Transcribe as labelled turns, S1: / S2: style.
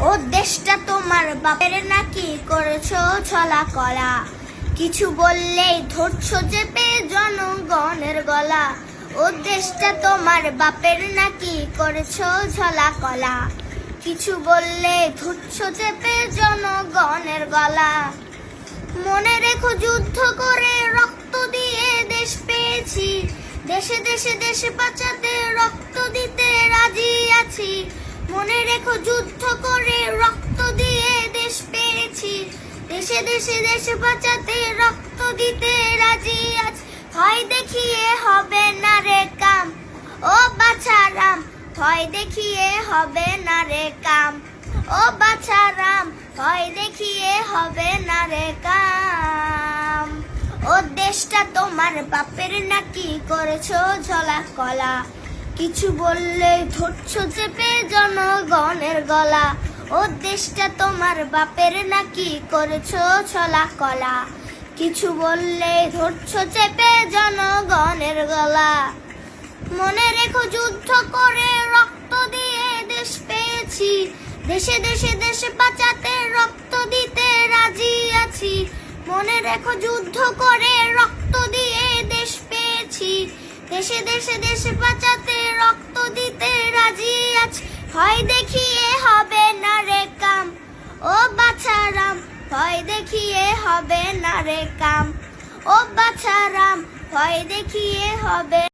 S1: ও দেশটা তোমার বাপের নাকি করেছো ছলা কলা, কিছু বললেই ধরছো চেপে জনগণের গলা। ও দেশটা তোমার বাপের নাকি করেছো ঝলা কলা, কিছু বললে ধরছো চেপে জনগণের গলা। মনে রেখো যুদ্ধ করে রক্ত দিয়ে দেশ পেয়েছি, দেশে দেশে দেশে বাঁচাতে রক্ত দিতে রাজি আছি। মনে রেখো যুদ্ধ করে রক্ত দিয়ে দেশ পেয়েছি, দেশে দেশে দেশে বাঁচাতে রক্ত দিতে রাজি আছি। ভয় দেখিয়ে হবে না রে কাম, ও বাছারাম, ভয় দেখিয়ে হবে না রে কাম, ও বাছারাম, ভয় দেখিয়ে হবে না রে কাম। ও দেশটা তোমার বাপের নাকি করেছো ঝলা কলা, কিছু বললে ধরছো চেপে জনগণের গলা। ও দেশটা তোমার বাপের নাকি করেছো ছলা কলা, কিছু বললে ধরছো চেপে জনগণের গলা। মনে রেখো যুদ্ধ করে রক্ত দিয়ে দেশ পেয়েছি, দেশে দেশে দেশে বাঁচাতে রক্ত দিতে রাজি আছি। মনে রেখো যুদ্ধ করে রক্ত দিয়ে দেশ পেয়েছি, দেশে দেশে দেশে বাঁচাতে রক্ত দিতে রাজি আছি। ভয় দেখিয়ে হবে না রে কাম, ও বাছারাম, ভয় দেখিয়ে হবে না রে কাম, ও বাছারাম, ভয় দেখিয়ে হবে।